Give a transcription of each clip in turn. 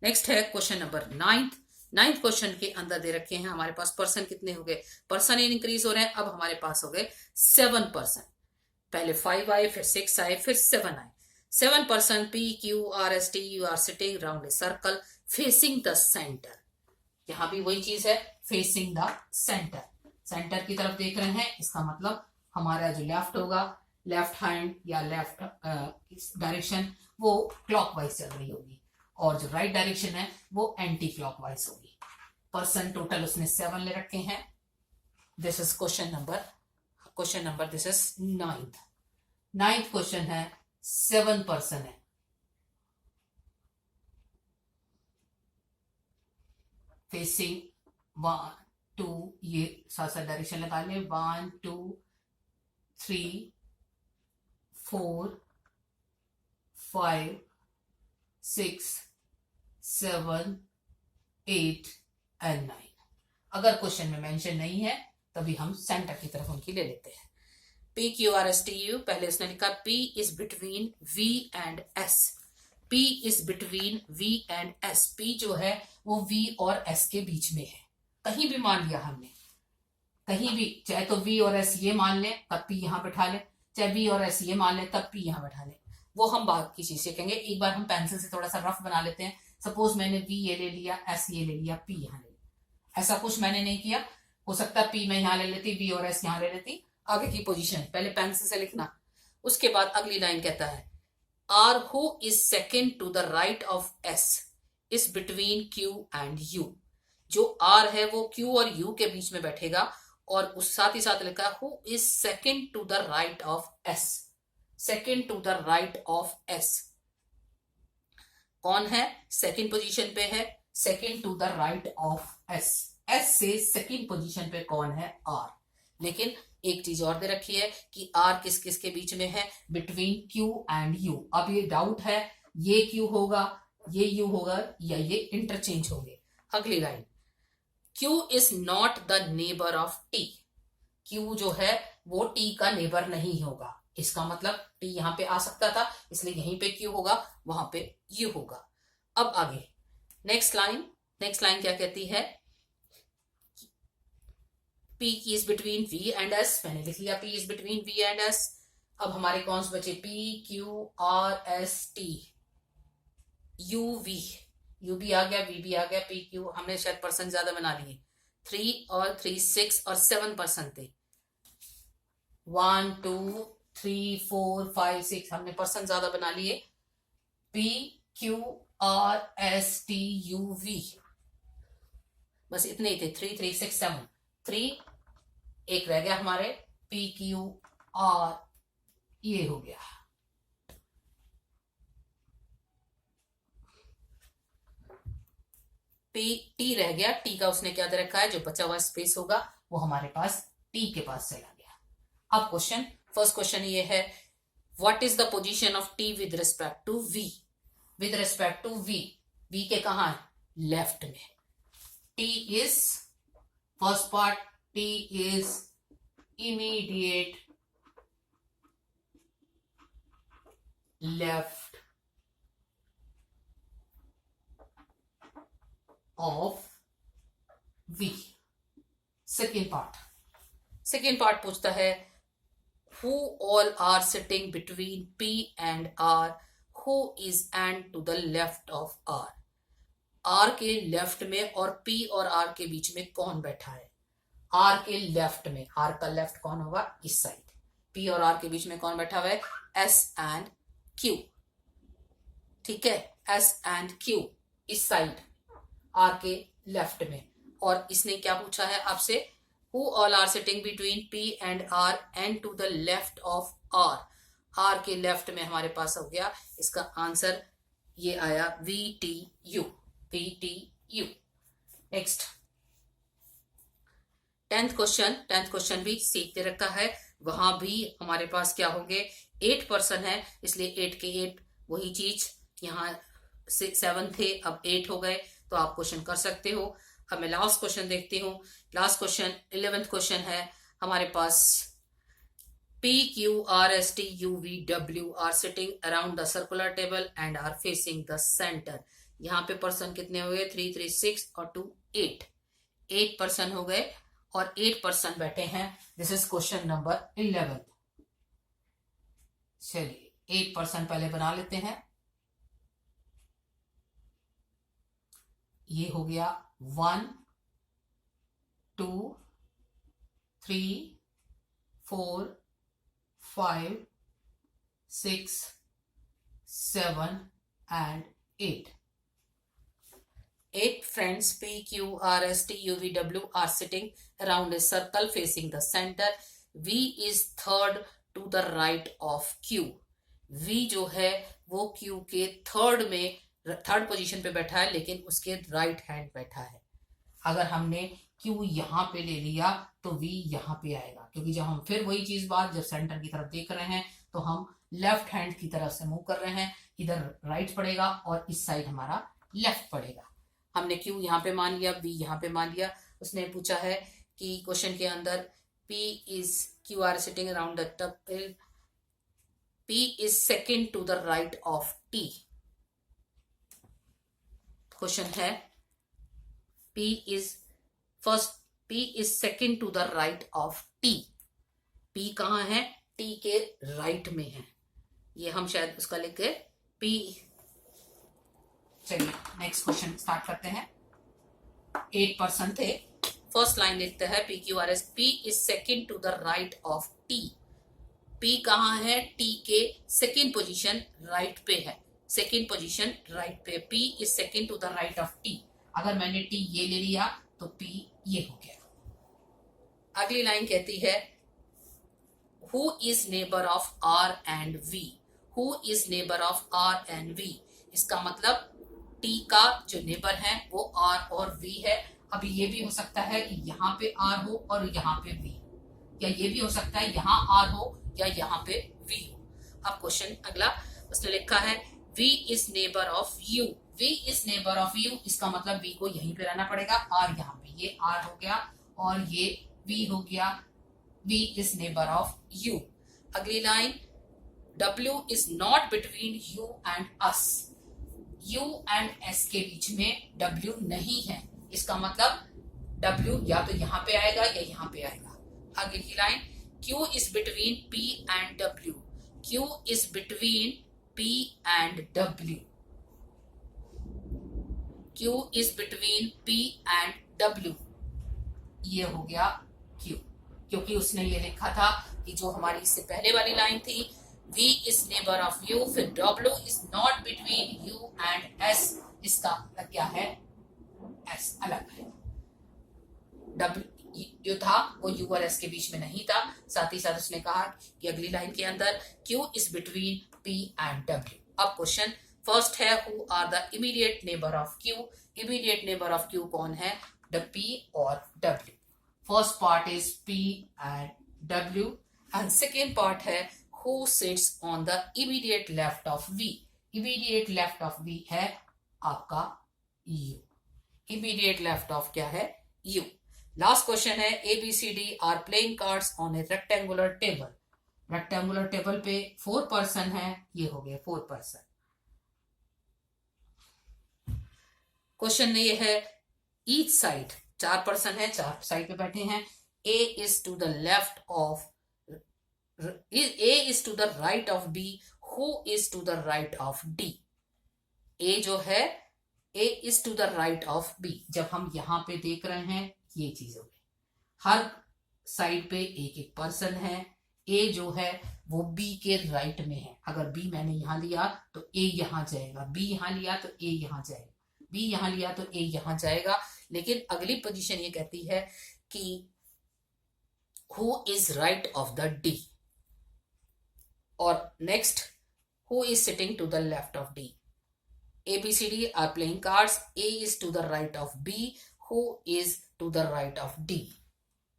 Next है question number ninth question के अंदर दे रखे हैं हमारे पास पर्सन कितने हो गए, पर्सन इंक्रीज हो रहे हैं। अब हमारे पास हो गए 7 पर्सन। पहले 5 आए, फिर 6 आए, फिर 7 आए। 7 person PQRST U are sitting round a circle facing the centre. यहां भी वही चीज है, फेसिंग द सेंटर, सेंटर की तरफ देख रहे हैं। इसका मतलब हमारा जो लेफ्ट होगा, लेफ्ट हैंड या लेफ्ट डायरेक्शन वो क्लॉकवाइज चल रही होगी, और जो राइट डायरेक्शन है वो एंटी क्लॉकवाइज होगी। पर्सन टोटल उसने 7 ले रखे हैं। This is question number this is ninth question है। 7 पर्सन है, फेसिंग 1 2, ये साथ साथ डायरेक्शन लगा ले, 1 2 3 4 5 6 7 8 एंड 9। अगर क्वेश्चन में मेंशन नहीं है तभी हम सेंटर की तरफ उनकी ले लेते हैं। PQRSTU, पहले उसने लिखा P is between V and S। P is between V and S। P जो है वो V और S के बीच में है। कहीं भी मान लिया हमने, कहीं भी, चाहे तो V और S ये मान ले तब P यहां बैठा ले, चाहे V और S ये मान ले तब P यहां बैठा ले। वो हम बात की चीज सीखेंगे। एक बार हम पेंसिल से थोड़ा सा रफ बना लेते हैं। सपोज मैंने V ये ले लिया, S ये ले लिया, P यहां ले लिया। ऐसा कुछ मैंने नहीं किया। हो सकता है P मैं यहां ले लेती, V और S यहां ले लेती। आगे की पोजीशन पहले पेंसिल से लिखना। उसके बाद अगली लाइन कहता है R who is second to the right of S is between Q and U। जो R है वो Q और U के बीच में बैठेगा, और उस साथ ही साथ लिखा है who is second to the right of S। second to the right of S कौन है, सेकंड पोजीशन पे है, second to the right of S। S से सेकंड पोजीशन पे कौन है, R। लेकिन एक चीज और दे रखी है कि R किस किस के बीच में है, बिटवीन Q एंड U। अब ये डाउट है, ये Q होगा, ये U होगा, या ये इंटरचेंज होंगे। अगली line, Q is not the neighbour of T। Q जो है वो T का नेबर नहीं होगा। इसका मतलब T यहां पे आ सकता था, इसलिए यहीं पे Q होगा, वहां पे U होगा। अब आगे नेक्स्ट लाइन क्या कहती है, P की is between V and S। मैंने लिख लिया P is between V and S। अब हमारे कौन से बचे, P Q R S T U V। U भी आ गया, V भी आ गया, P Q। हमने शायद पर्सन ज्यादा बना लिए, 3 और 3 6 और 7 पर्सन थे। 1 2 3 4 5 6 हमने पर्सन ज्यादा बना लिए। P Q R S T U V, बस इतने ही थे, 3 3 6 7। 3 एक रह गया हमारे, P Q R, ये हो गया। T रह गया, T का उसने क्या दे रखा है, जो बचा हुआ स्पेस होगा वो हमारे पास T के पास चला गया। अब क्वेश्चन, फर्स्ट क्वेश्चन ये है, what is the position of T with respect to V। With respect to V, V के कहा है, लेफ्ट में। T is, first part, T is immediate left of V। Second part पूछता है, who all are sitting between P and R, who is and to the left of R। R के left में और P और R के बीच में कौन बैठा है। R के लेफ्ट में, R का लेफ्ट कौन होगा, इस साइड। P और R के बीच में कौन बैठा हुआ है, S एंड Q। ठीक है, S एंड Q इस साइड, R के लेफ्ट में। और इसने क्या पूछा है आपसे, who all are sitting between P and R and to the left of R। R के लेफ्ट में हमारे पास हो गया, इसका आंसर ये आया VTU। नेक्स्ट 10th क्वेश्चन भी सीखते रखा है। वहां भी हमारे पास क्या होंगे, 8 पर्सन है, इसलिए 8 के 8 वही चीज, यहाँ 7 थे अब 8 हो गए, तो आप क्वेश्चन कर सकते हो। अब मैं लास्ट क्वेश्चन देखती हूँ। लास्ट क्वेश्चन 11th क्वेश्चन है हमारे पास, P Q R S T U V W are sitting around the circular table and are facing the center। यहाँ पे पर्सन कितने हो गए, 3 3 6 और 2 8, 8 पर्सन हो गए और 8 पर्सन बैठे हैं। This is question number 11। चलिए 8 पर्सन पहले बना लेते हैं। ये हो गया 1 2 3 4 5 6 7 and 8. 8 friends P, Q, R, S, T, U, V, W are sitting around a circle facing the center. V is third to the right of Q. V जो है वो Q के थर्ड पोजीशन पे बैठा है, लेकिन उसके राइट हैंड बैठा है। अगर हमने Q यहाँ पे ले लिया तो V यहाँ पे आएगा, क्योंकि जब हम फिर वही चीज बात जब सेंटर की तरफ देख रहे हैं तो हम लेफ्ट हैंड की तरफ से मूव कर रहे हैं, इधर राइट पड़ेगा और इस साइड हमारा लेफ्ट पड़ेगा। हमने Q यहाँ पे मान लिया, V यहाँ पे मान लिया। उसने पूछा है कि क्वेश्चन के अंदर P is Q are sitting around the table, P is second to the right of T। Question है P is second to the right of T। P कहाँ है, T के राइट में है, ये हम शायद उसका लिखे P। चलिए नेक्स्ट क्वेश्चन स्टार्ट करते हैं। 8 पर्सन थे। फर्स्ट लाइन लिखते हैं P Q R S, P is second to the right of T। P कहाँ है, T के सेकेंड पोजीशन राइट पे है, सेकेंड पोजीशन राइट पे। P is second to the right of T। अगर मैंने T ये ले लिया तो P ये हो गया। अगली लाइन कहती है Who is neighbor of R and V? Who is neighbor of R and V? इसका मतलब T का जो नेबर है वो R और V है। अभी ये भी हो सकता है कि यहाँ पे R हो और यहाँ पे V, या ये भी हो सकता है यहाँ R हो या यहाँ पे V हो। अब क्वेश्चन अगला उसने लिखा है V is neighbor of U। V is neighbor of U, इसका मतलब V को यहीं पे रहना पड़ेगा, R यहाँ पे, ये R हो गया और ये V हो गया। V is neighbor of U। अगली line W is not between you and us। U and S के बीच में W नहीं है, इसका मतलब W या तो यहाँ पे आएगा या यहाँ पे आएगा। आगे की line Q is between P and W। Q is between P and W। Q is between P and W, ये हो गया Q, क्योंकि उसने ये लिखा था कि जो हमारी इससे पहले वाली लाइन थी V is neighbor of U, फिर W is not between U and S, इसका क्या है, S अलग है। W जो था वो U और S के बीच में नहीं था। साथ ही साथ उसने कहा कि अगली लाइन के अंदर Q is between P and W। अब क्वेश्चन फर्स्ट है Who are the immediate neighbor of Q? Immediate neighbor of Q कौन है, the P और W। First part is P and W and second part है Who sits on the immediate left of V? Immediate left of V है आपका U। Immediate left of क्या है, U। Last question है A B C D are playing cards on a rectangular table। Rectangular table पे 4 person है, ये हो गए 4 पर्सन। क्वेश्चन ये है ईच साइड, 4 पर्सन है, 4 साइड पे बैठे हैं। A is to the left of A is to the right of B, who is to the right of D? A जो है A is to the right of B। जब हम यहाँ पे देख रहे हैं ये चीज हो गई, हर साइड पे एक एक पर्सन है। A जो है वो B के राइट में है। अगर B मैंने यहाँ लिया तो A यहाँ जाएगा, B यहाँ लिया तो A यहाँ जाएगा, B यहाँ लिया तो A यहाँ जाएगा। लेकिन अगली पोजीशन ये कहती है कि who is right of the D, और next who is sitting to the left of D? A B C D are playing cards, A is to the right of B, who is to the right of D?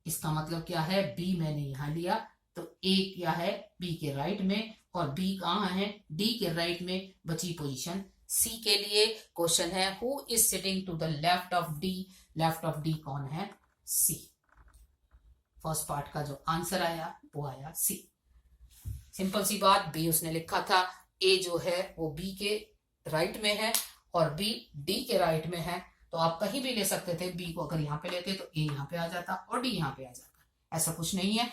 इसका मतलब क्या है, B मैंने यहाँ लिया तो A क्या है B के राइट में, और B कहाँ है D के राइट में। बची पोजीशन C के लिए। क्वेश्चन है who is sitting to the left of D? Left of D कौन है, C। फर्स्ट पार्ट का जो आंसर आया वो आया C। सिंपल सी बात, B उसने लिखा था, A जो है वो B के राइट में है और बी डी के राइट में है, तो आप कहीं भी ले सकते थे। बी को अगर यहाँ पे लेते तो ए यहाँ पे आ जाता और डी यहाँ पे आ जाता, ऐसा कुछ नहीं है।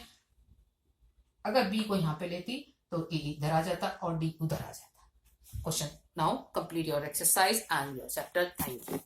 अगर बी को यहाँ पे लेती तो ए इधर आ जाता और डी उधर आ जाता। Question now complete your exercise and your chapter. Thank you.